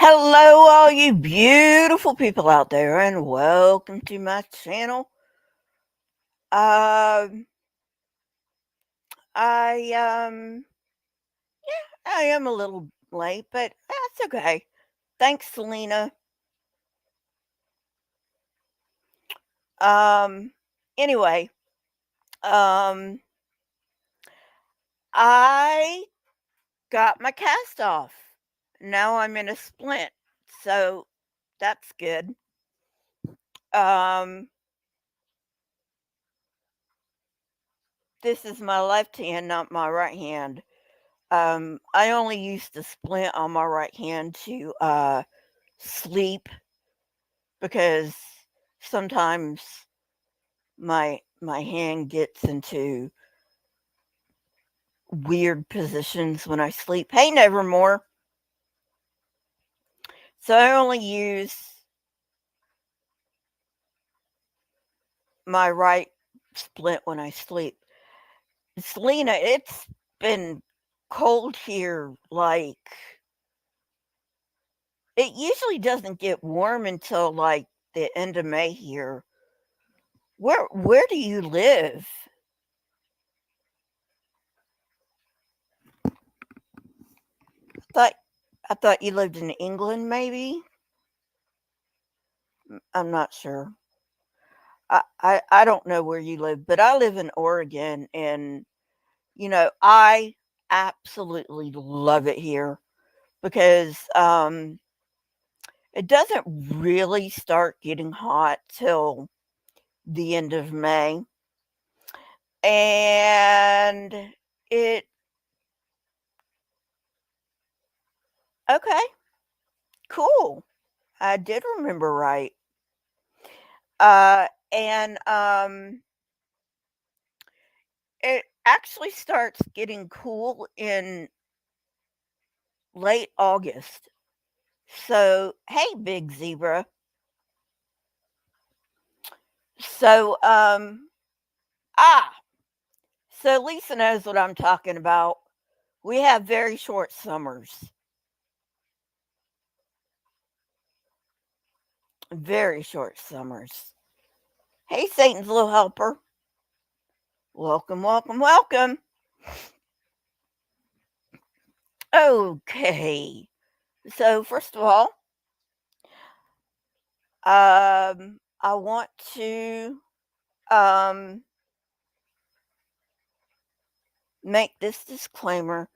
Hello, all you beautiful people out there, and welcome to my channel. Um, I I am a little late, but that's okay. Thanks, Selena. Um, anyway, um, I got my cast off. Now I'm in a splint, so that's good. Um, this is my left hand, not my right hand. I only use the splint on my right hand to sleep because sometimes my hand gets into weird positions when I sleep. Hey, Nevermore. So I only use my right splint when I sleep. Selena, it's been cold here. Like, it usually doesn't get warm until like the end of May here. Where do you live? Thought I thought you lived in England, maybe? I'm not sure. I don't know where you live, but I live in Oregon, and, I absolutely love it here because, it doesn't really start getting hot till the end of May, and it okay, cool. I did remember right. It actually starts getting cool in late August. So, hey, big zebra. So, ah, so Lisa knows what I'm talking about. We have very short summers, very short summers. Hey, Satan's little helper. Welcome, welcome, welcome. Okay. So, first of all, I want to um make this disclaimer.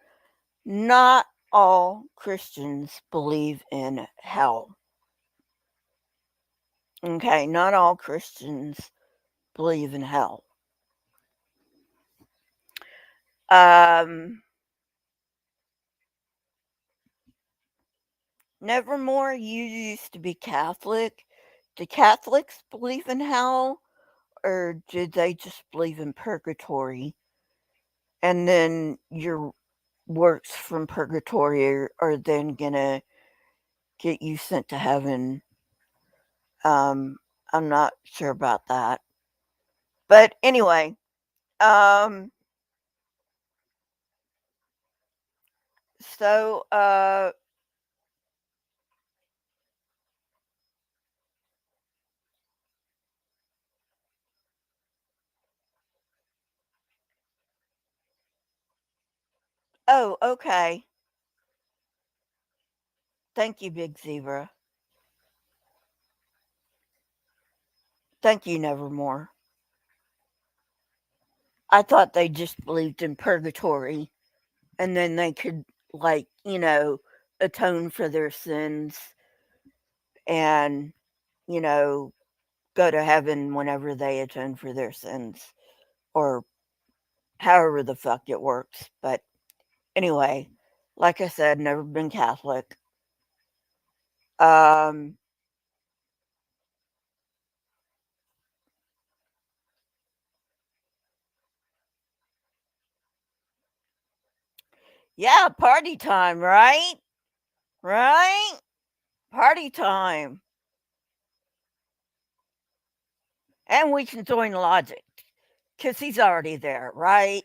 Not all Christians believe in hell. Okay, not all Christians believe in hell. Um, Nevermore, you used to be Catholic. Do Catholics believe in hell, or do they just believe in purgatory? And then your works from purgatory are then gonna get you sent to heaven. I'm not sure about that. But anyway, um, so, oh, okay. Thank you, Big Zebra. Thank you, Nevermore. I thought they just believed in purgatory and then they could, like, atone for their sins and, you know, go to heaven whenever they atone for their sins or however the fuck it works. But anyway, like I said, never been Catholic. Um, yeah, party time, right? Right? Party time. And we can join Logic because he's already there, right?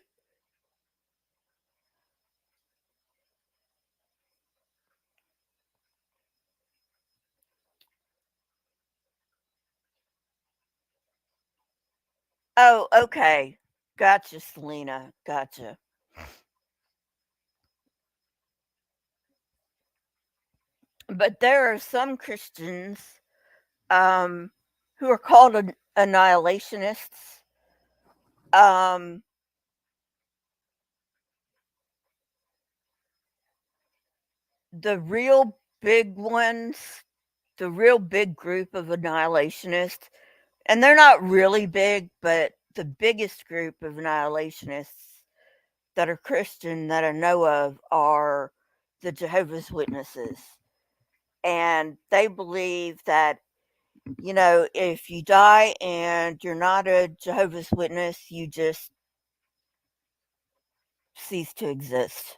Oh, okay. Gotcha, Selena. Gotcha. But there are some Christians um, who are called annihilationists. Um, the real big ones, the real big group of annihilationists, and they're not really big, but the biggest group of annihilationists that are Christian that I know of are the Jehovah's Witnesses. And they believe that, if you die and you're not a Jehovah's Witness, you just cease to exist.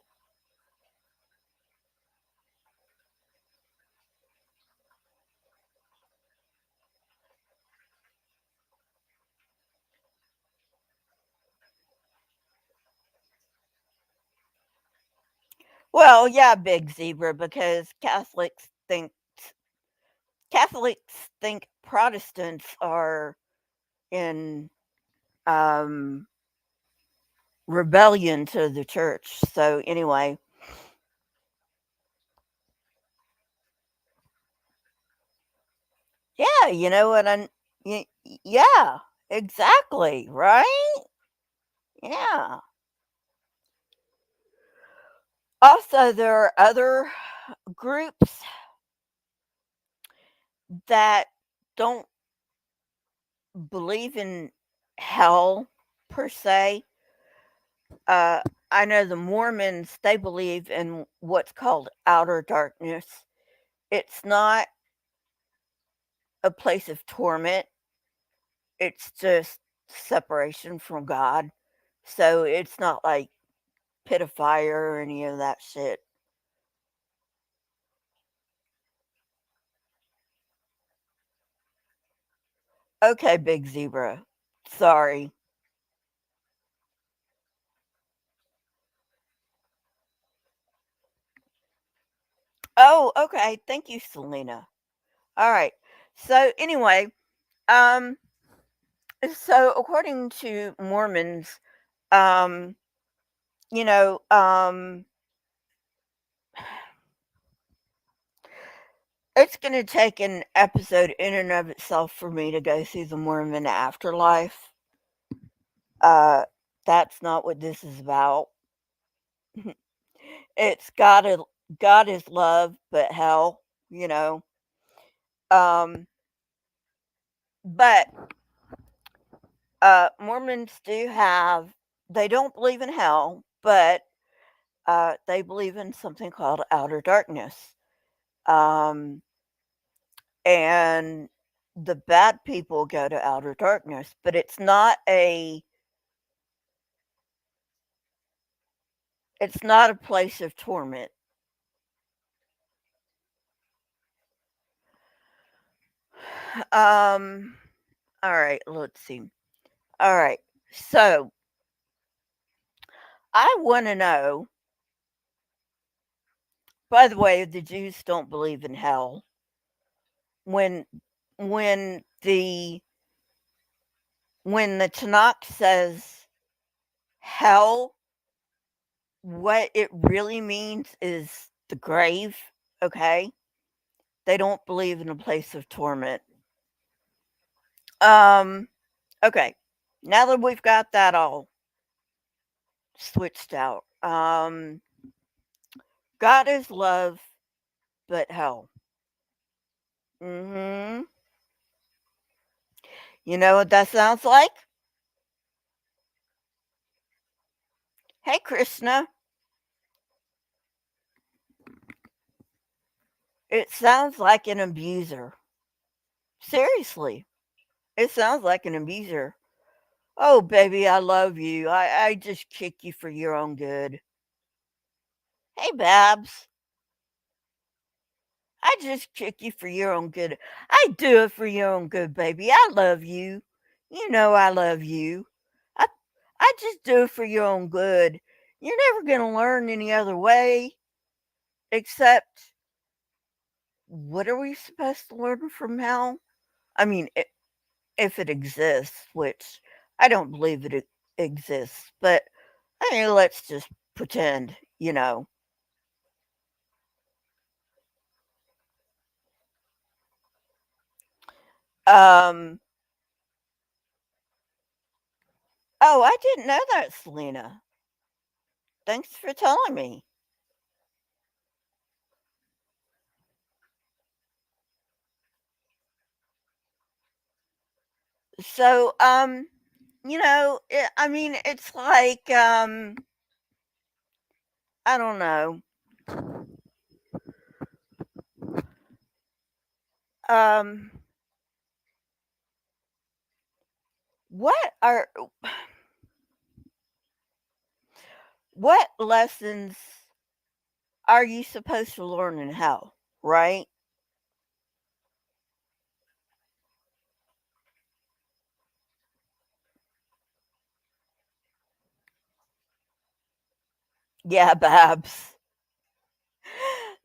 Well, yeah, Big Zebra, because Catholics think Protestants are in um, rebellion to the church. So anyway, yeah, you know what yeah, exactly, right? Yeah. Also, there are other groups that don't believe in hell per se. Uh, I know the Mormons, they believe in what's called outer darkness. It's not a place of torment, it's just separation from God. So it's not like pit of fire or any of that shit. Okay, Big Zebra. Sorry. Oh, okay. Thank you, Selena. All right. So anyway, um, so according to Mormons, um, you know, it's going to take an episode in and of itself for me to go through the Mormon afterlife. Uh, that's not what this is about. It's God is love, but hell, you know. Um, but Mormons do have. They don't believe in hell, but they believe in something called outer darkness. Um, and the bad people go to outer darkness, but it's not a place of torment. Um, all right, let's see. All right, so I want to know. By the way, the Jews don't believe in hell. When when the when the Tanakh says hell, what it really means is the grave. Okay, they don't believe in a place of torment. Um, okay, now that we've got that all switched out, God is love, but hell. Hmm. You know what that sounds like? Hey, Krishna, it sounds like an abuser. Seriously, it sounds like an abuser. Oh, baby, I love you. I just kick you for your own good. Hey, Babs, I just kick you for your own good. I do it for your own good, baby. I love you. You know I love you. I, I just do it for your own good. You're never going to learn any other way except what are we supposed to learn from hell? I mean, if it exists, which I don't believe it exists, but I mean, let's just pretend, you know. Um, oh, I didn't know that, Selena. Thanks for telling me. So, I mean, it's like, I don't know. Um, what are what lessons are you supposed to learn in hell, right? Yeah, Babs.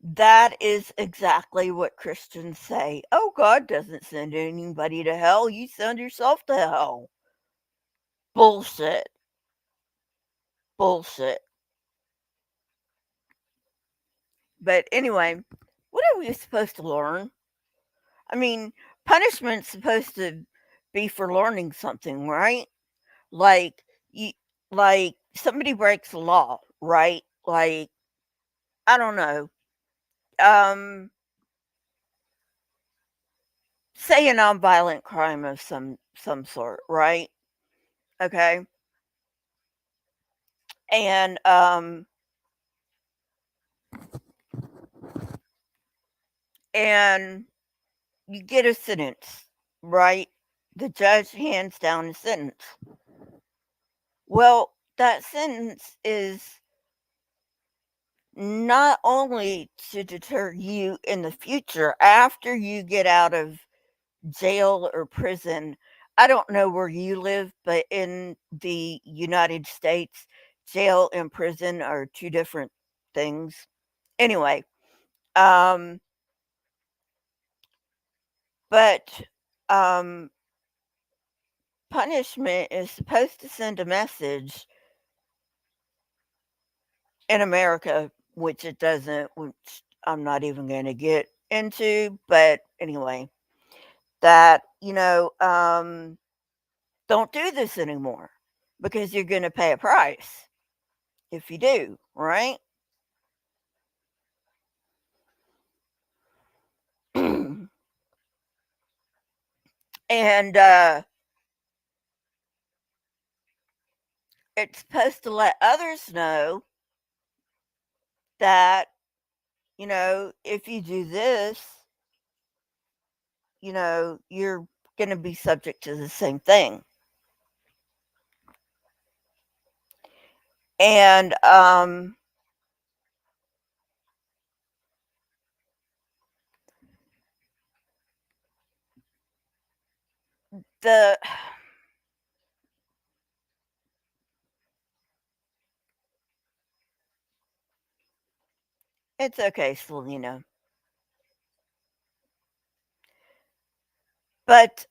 That is exactly what Christians say. Oh, God doesn't send anybody to hell. You send yourself to hell. Bullshit. Bullshit. But anyway, what are we supposed to learn? I mean, punishment's supposed to be for learning something, right? Like you like somebody breaks the law, right? Like, I don't know. Um say a nonviolent crime of some sort, right? Okay. And and you get a sentence, right? The judge hands down a sentence. Well, that sentence is not only to deter you in the future after you get out of jail or prison. I don't know where you live, but in the United States, jail and prison are two different things. Anyway, um, but um, punishment is supposed to send a message in America, which it doesn't, which I'm not even going to get into. But anyway, that, don't do this anymore because you're going to pay a price if you do, right? and it's supposed to let others know that, if you do this, you're going to be subject to the same thing. And the it's okay, Selena. But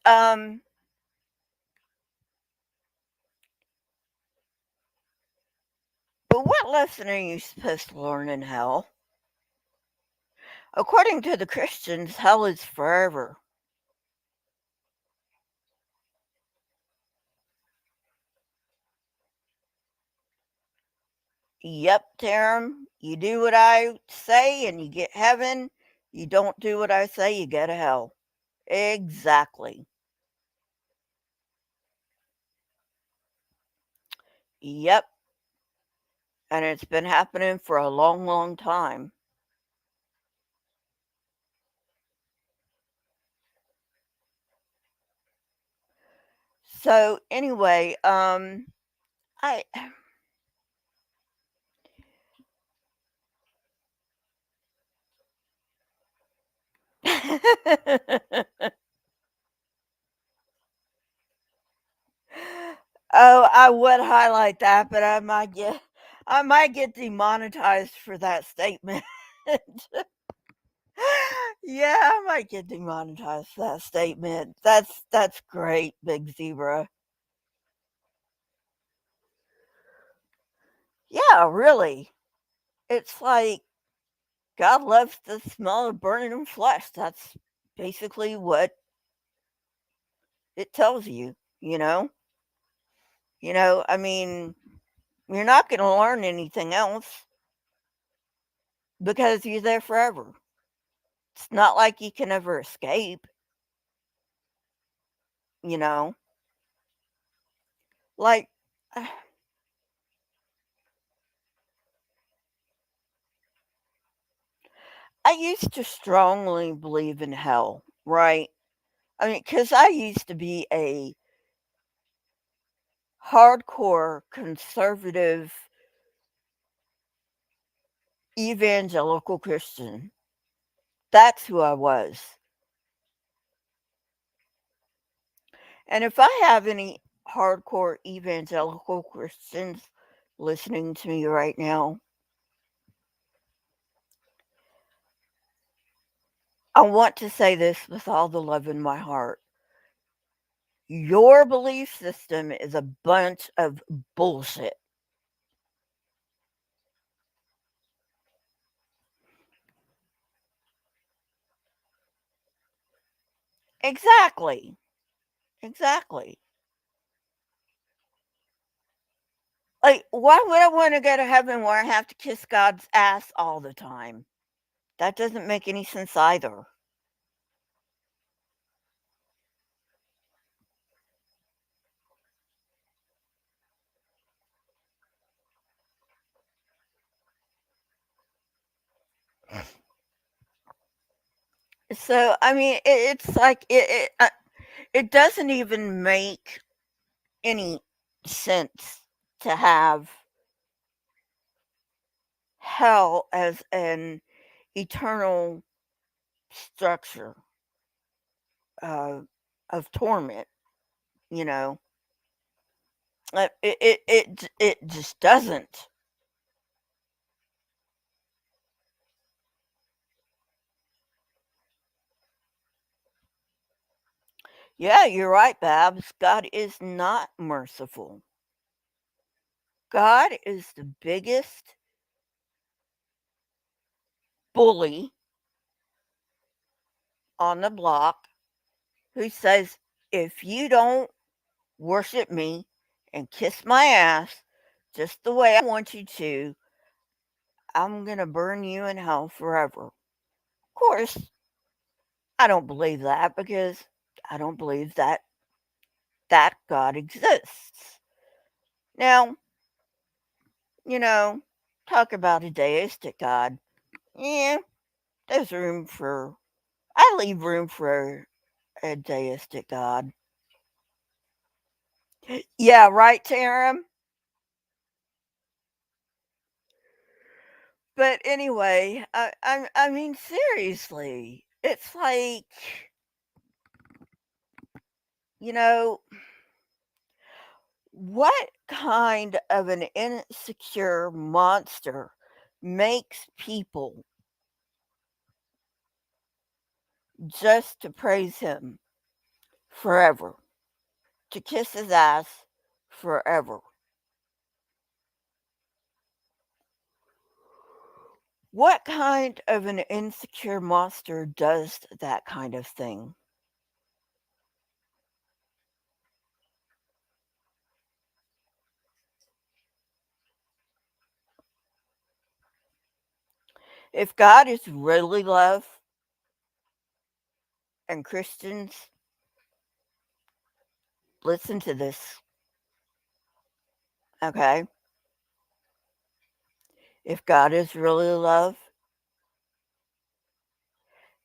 what lesson are you supposed to learn in hell? According to the Christians, hell is forever. Yep, Tarum. You do what I say and you get heaven. You don't do what I say, you go to hell. Exactly. Yep. And it's been happening for a long, long time. So anyway, I Oh, I would highlight that, but I might get demonetized for that statement. Yeah, I might get demonetized for that statement. That's great, Big Zebra. Yeah, really. It's like God loves the smell of burning flesh. That's basically what it tells you, you know? I mean, you're not going to learn anything else because you're there forever. It's not like you can ever escape, you know? Like, I used to strongly believe in hell, right? I mean, because I used to be a hardcore conservative evangelical Christian. That's who I was. And if I have any hardcore evangelical Christians listening to me right now, I want to say this with all the love in my heart. Your belief system is a bunch of bullshit. Exactly. Exactly. Like, why would I want to go to heaven where I have to kiss God's ass all the time? That doesn't make any sense either. So, I mean, it's like it doesn't even make any sense to have hell as an eternal structure uh, of torment. You know, it just doesn't. Yeah, you're right, Babs. God is not merciful. God is the biggest bully on the block who says, if you don't worship me and kiss my ass just the way I want you to, I'm going to burn you in hell forever. Of course, I don't believe that because I don't believe that God exists. Now, you know, talk about a deistic God. Yeah, there's room for, I leave room for a deistic God. Yeah, right, Taram? But anyway, I mean, seriously, it's like, you know, what kind of an insecure monster makes people just to praise him forever, to kiss his ass forever? What kind of an insecure monster does that kind of thing? If God is really love and Christians, listen to this, okay? If God is really love,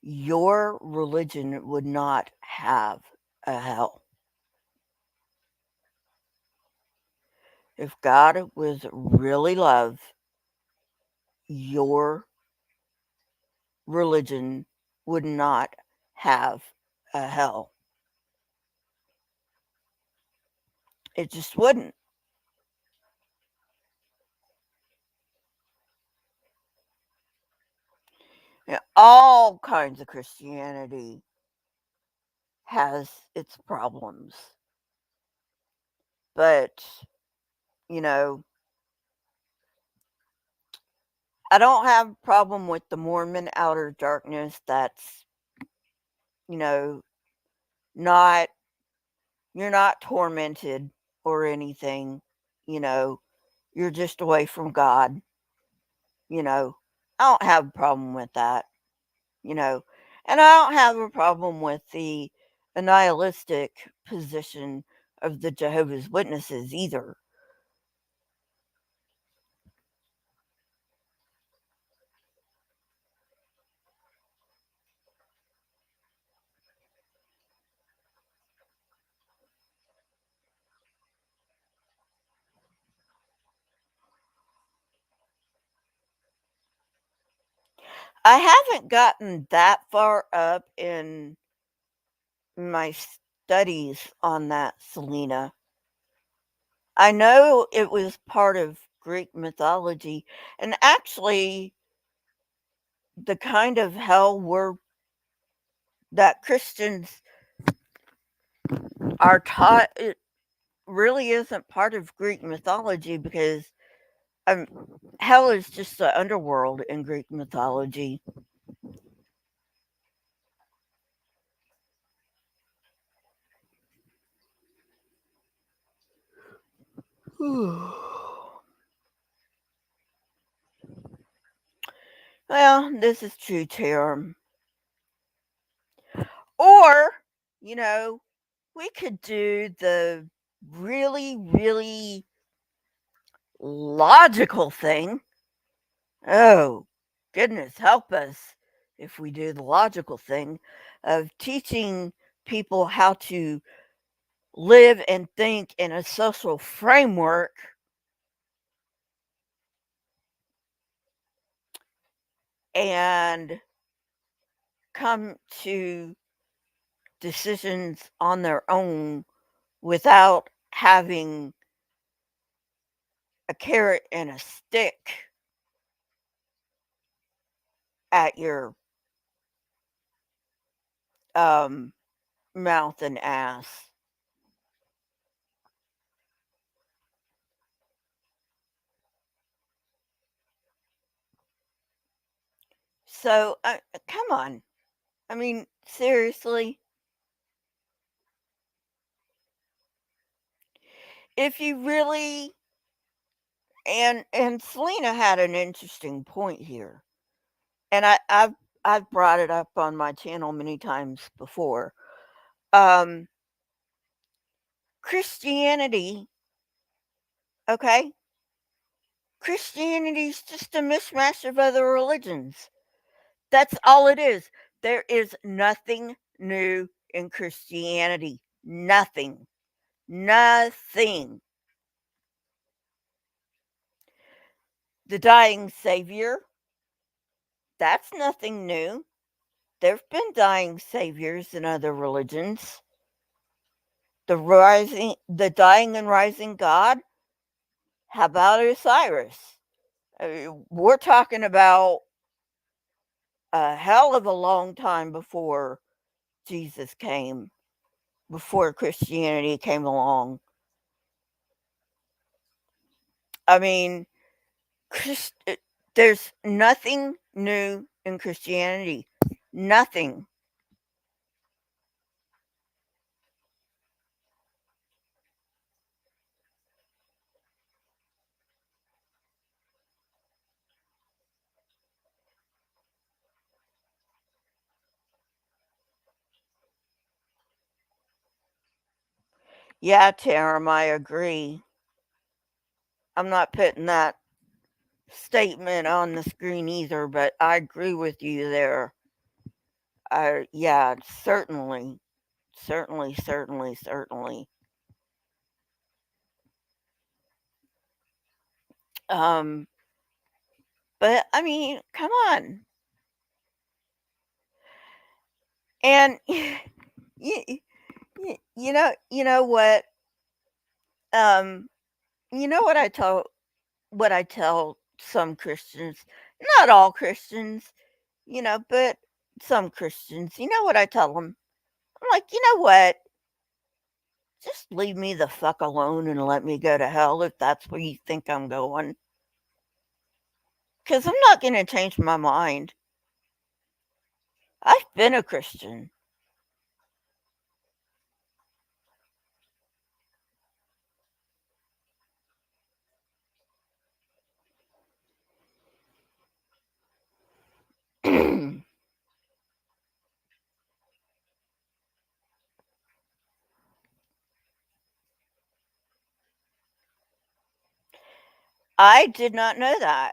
your religion would not have a hell. If God was really love, your religion would not have a hell. It just wouldn't. All kinds of Christianity has its problems. But, you know, I don't have a problem with the Mormon outer darkness. That's, you know, not, you're not tormented or anything, you know, you're just away from God, you know. I don't have a problem with that, you know. And I don't have a problem with the nihilistic position of the Jehovah's Witnesses either. I haven't gotten that far up in my studies on that, Selena. I know it was part of Greek mythology, and actually, the kind of hell that Christians are taught, it really isn't part of Greek mythology because um, hell is just the underworld in Greek mythology. Well, this is true, Tarum. Or, you know, we could do the really, really logical thing. Oh, goodness, help us if we do the logical thing of teaching people how to live and think in a social framework and come to decisions on their own without having a carrot and a stick at your um, mouth and ass. So, come on. I mean, seriously, if you really and Selena had an interesting point here, and I've brought it up on my channel many times before. Um, Christianity, okay? Christianity's just a mishmash of other religions. That's all it is. There is nothing new in Christianity. Nothing. Nothing. The dying Savior, that's nothing new. There have been dying saviors in other religions. The dying and rising God. How about Osiris? We're talking about a hell of a long time before Jesus came, before Christianity came along. I mean, Christ, there's nothing new in Christianity. Nothing. Yeah, Taram, I agree. I'm not putting that statement on the screen either, but I agree with you there. Yeah, certainly, certainly, certainly, certainly. Um, but I mean, come on, and you, you know what, um, you know what I tell some Christians, not all Christians, but some Christians. You know what I tell them? I'm like, you know what? Just leave me the fuck alone and let me go to hell if that's where you think I'm going. because I'm not going to change my mind. I've been a Christian. I did not know that.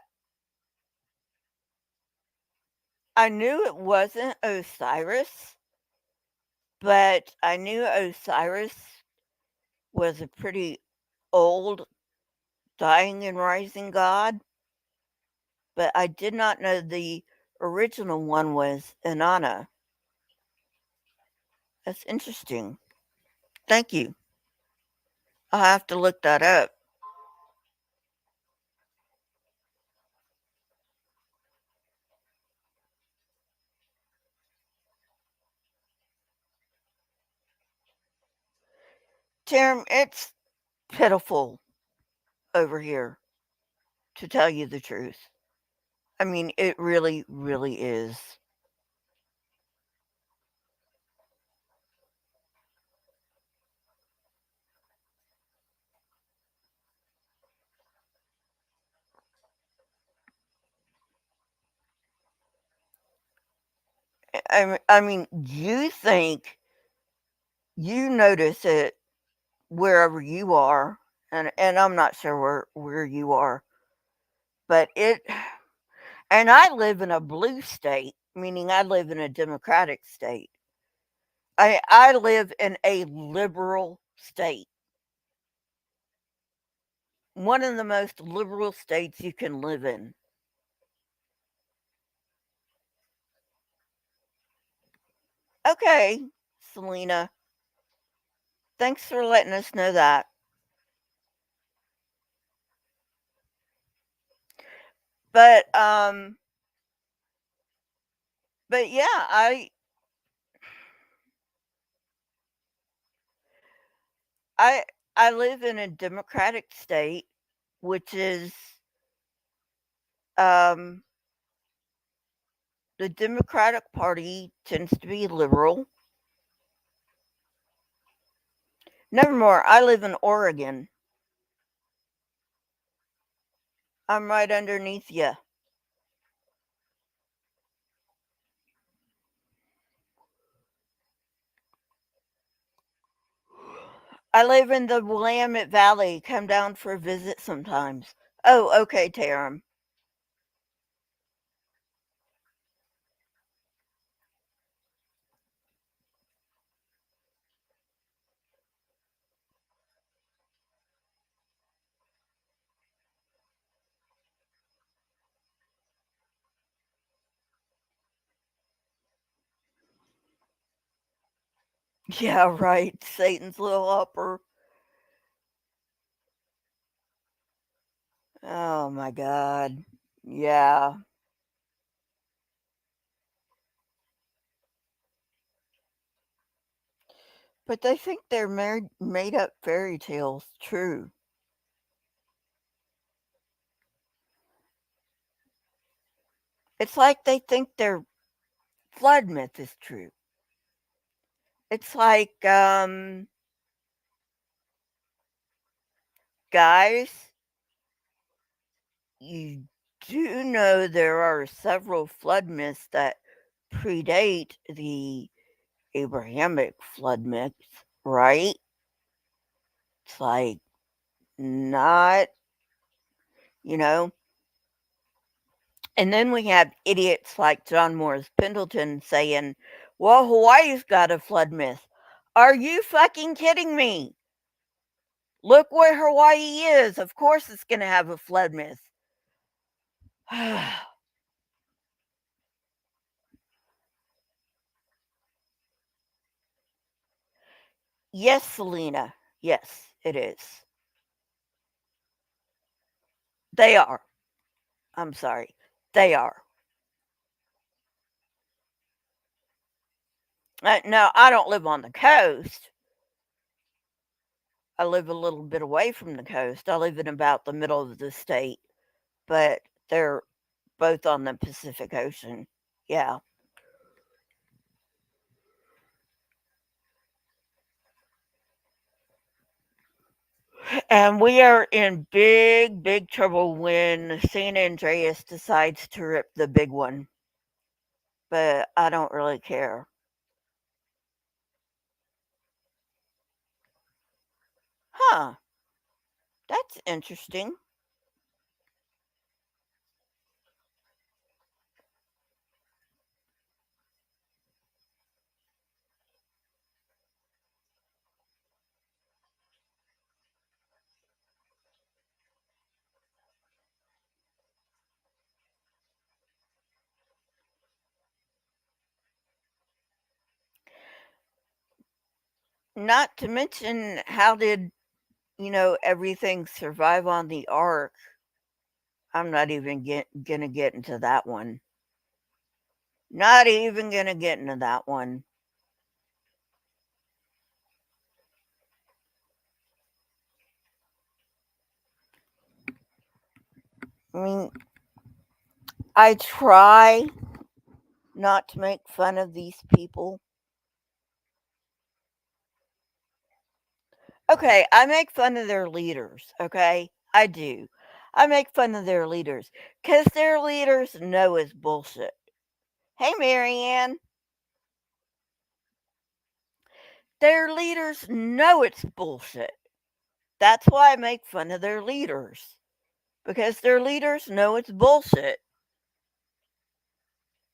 I knew it wasn't Osiris, but I knew Osiris was a pretty old dying and rising god, but I did not know the original one was Inanna. That's interesting. Thank you. I'll have to look that up. Tim, it's pitiful over here, to tell you the truth. I mean, it really, really is. I mean, you think you notice it wherever you are, and I'm not sure where you are, but it and I live in a blue state, meaning I live in a democratic state. I live in a liberal state, one of the most liberal states you can live in. Okay, Selena, thanks for letting us know that. But but yeah, I I live in a democratic state, which is um the Democratic Party tends to be liberal. Nevermore, I live in Oregon. I'm right underneath you. I live in the Willamette Valley. Come down for a visit sometimes. Oh, okay, Tarum. Yeah, right. Satan's little helper. Oh my God. Yeah. But they think they're made up fairy tales true. It's like they think their flood myth is true. It's like, guys, you do know there are several flood myths that predate the Abrahamic flood myths, right? It's like not, you know. And then we have idiots like John Morris Pendleton saying, well, Hawaii's got a flood myth. Are you fucking kidding me? Look where Hawaii is. Of course it's going to have a flood myth. Yes, Selena. Yes, it is. They are. I'm sorry. They are. Now, I don't live on the coast. I live a little bit away from the coast. I live in about the middle of the state, but they're both on the Pacific Ocean. Yeah. And we are in big, big trouble when San Andreas decides to rip the big one. But I don't really care. Huh. That's interesting. Not to mention, how did, everything survive on the ark? I'm not even gonna get into that one. Not even gonna get into that one. I mean, I try not to make fun of these people. Okay, I make fun of their leaders, okay? I do. I make fun of their leaders because their leaders know it's bullshit. Hey, Marianne, their leaders know it's bullshit. That's why I make fun of their leaders because their leaders know it's bullshit.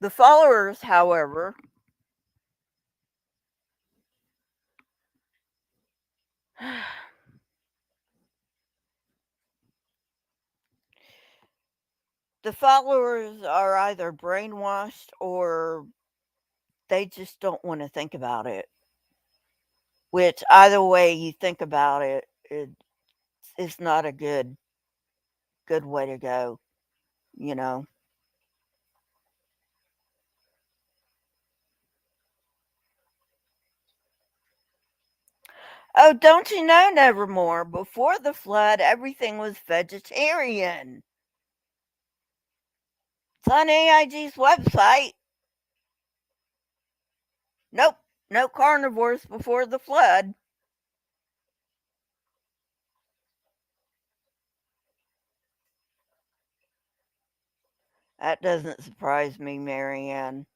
The followers, however, the followers are either brainwashed or they just don't want to think about it. Which either way you think about it, it's not a good way to go, you know. Oh, don't you know, Nevermore? Before the flood, everything was vegetarian. It's on AIG's website. Nope, no carnivores before the flood. That doesn't surprise me, Marianne.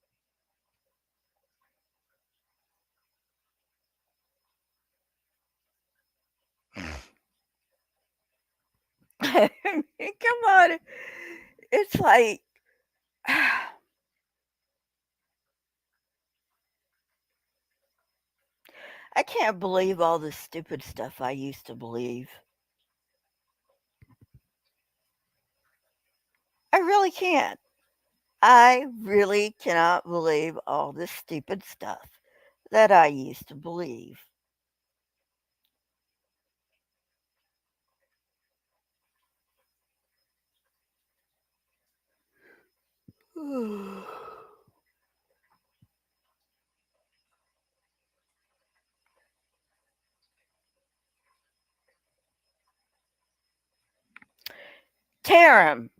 Come on. It's like, I can't believe all the stupid stuff I used to believe. I really can't. I really cannot believe all this stupid stuff that I used to believe. Tarum,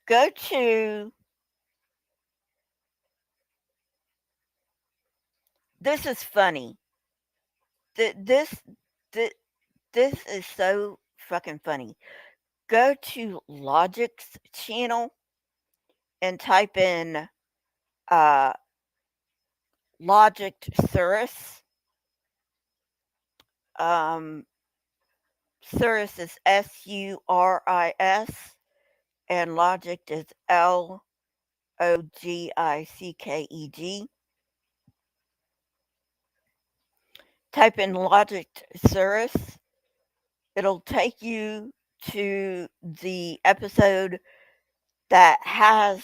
go to, this is funny. Th- This, th- this is so fucking funny. Go to Logic's channel and type in uh, Logic Surus. Um, Surus is Suris, and Logic is Logickeg. Type in Logic Surus. It'll take you to the episode that has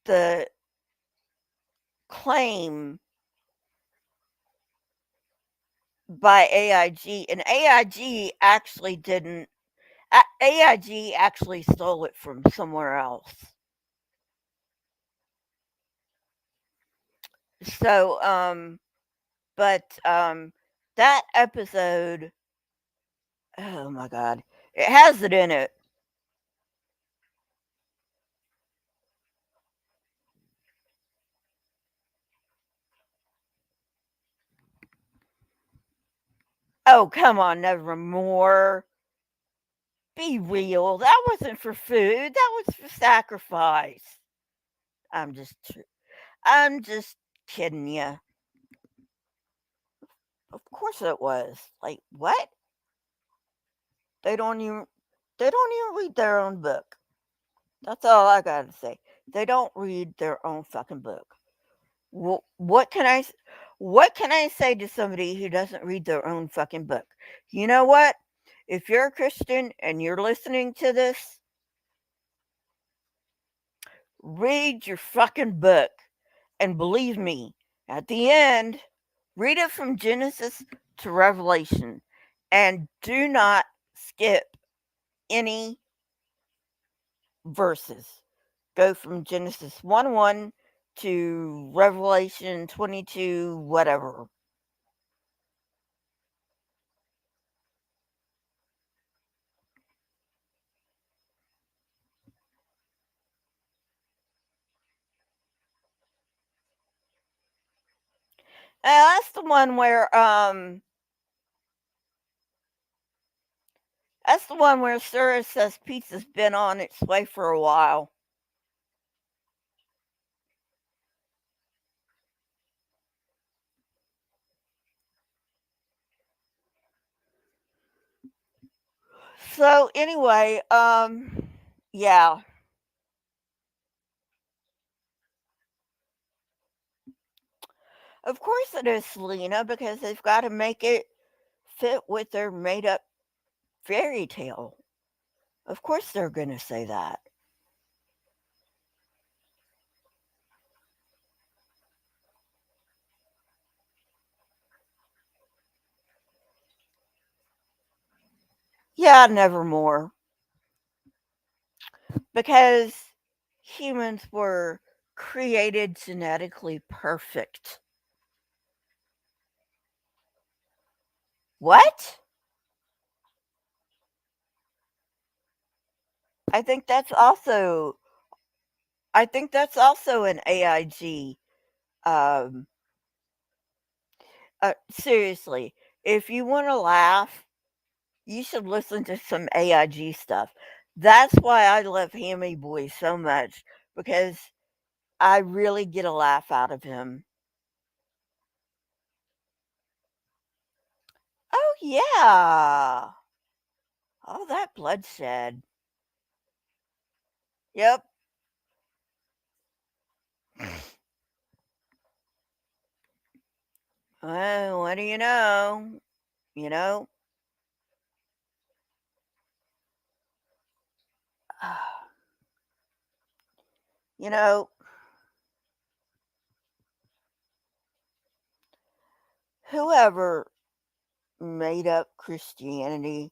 the claim by AIG, and AIG actually stole it from somewhere else. So, but that episode Oh my god. It has it in it. Oh, come on, Nevermore. Be real. That wasn't for food. That was for sacrifice. I'm just I'm just kidding you. Of course it was. Like what? They don't even they don't even read their own book. That's all I got to say. They don't read their own fucking book. What can what can I say to somebody who doesn't read their own fucking book? You know what? If you're a Christian and you're listening to this, read your fucking book. And believe me, at the end, read it from Genesis to Revelation and do not skip any verses. Go from Genesis 1 1 to Revelation 22, whatever. That's the one where Sarah says pizza's been on its way for a while. So anyway, yeah. Of course it is, Selena, because they've got to make it fit with their made up fairy tale. Of course they're going to say that. Yeah, nevermore. Because humans were created genetically perfect. What? I think that's also I think that's also an AIG. Um, seriously, if you want to laugh, you should listen to some AIG stuff. That's why I love Hammy Boy so much because I really get a laugh out of him. Oh yeah, all that bloodshed. Yep. Well, what do you know? You know, you know, whoever made up Christianity,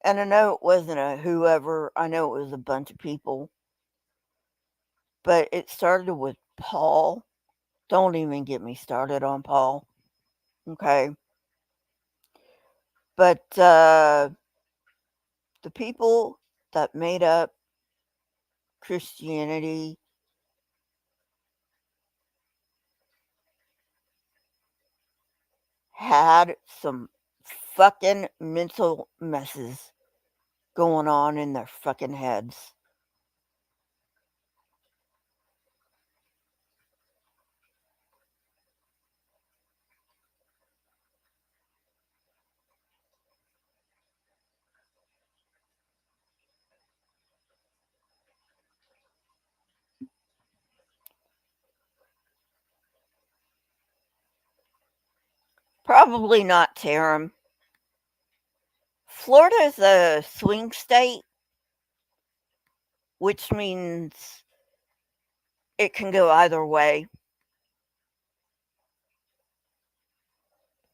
and I know it wasn't a whoever, I know it was a bunch of people, but it started with Paul. Don't even get me started on Paul. Okay. But the people that made up Christianity had some fucking mental messes going on in their fucking heads. Probably not Tarum. Florida's a swing state, which means it can go either way.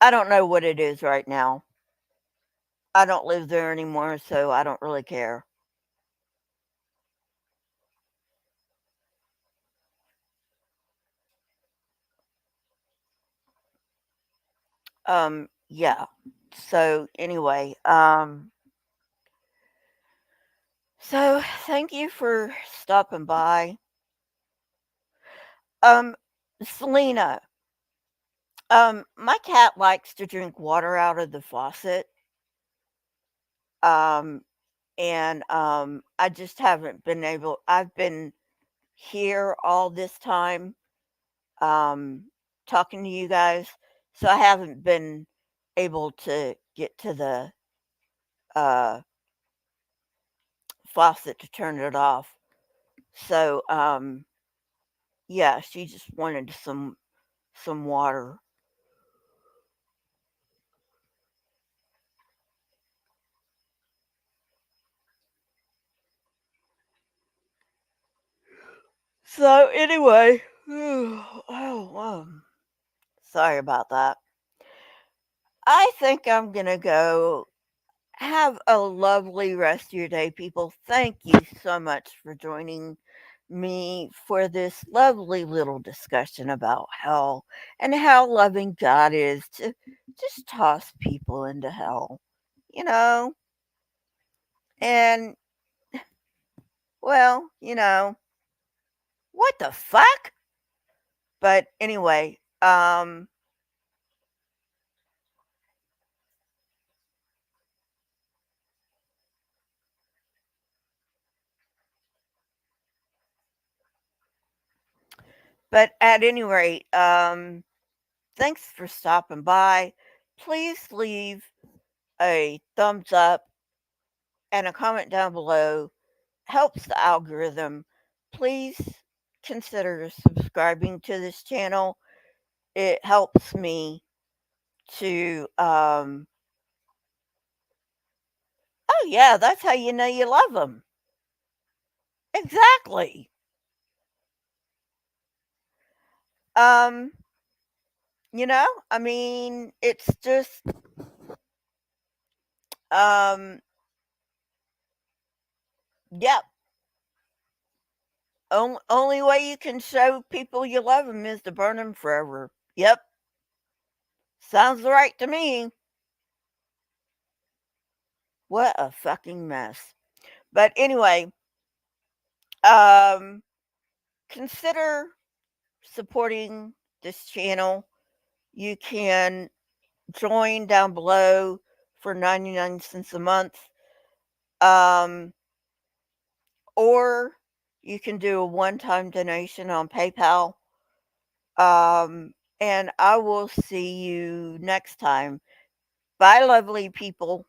I don't know what it is right now. I don't live there anymore, so I don't really care. Yeah. So anyway, So, thank you for stopping by. Um, Selena, my cat likes to drink water out of the faucet. Um, and I just haven't been able, I've been here all this time, um, talking to you guys, so I haven't been able to get to the uh, faucet to turn it off. So, yeah, she just wanted some water. So anyway, sorry about that. I think I'm gonna go. Have a lovely rest of your day, people. Thank you so much for joining me for this lovely little discussion about hell and how loving God is to just toss people into hell, you know? And, well, what the fuck? But anyway, but at any rate, thanks for stopping by. Please leave a thumbs up and a comment down below. Helps the algorithm. Please consider subscribing to this channel. It helps me to oh yeah, that's how you know you love them. Exactly. Um, I mean, it's just um yep. Only way you can show people you love them is to burn them forever. Yep. Sounds right to me. What a fucking mess. But anyway, um consider supporting this channel. You can join down below for 99 cents a month. Um, or you can do a one-time donation on PayPal. And I will see you next time. Bye, lovely people.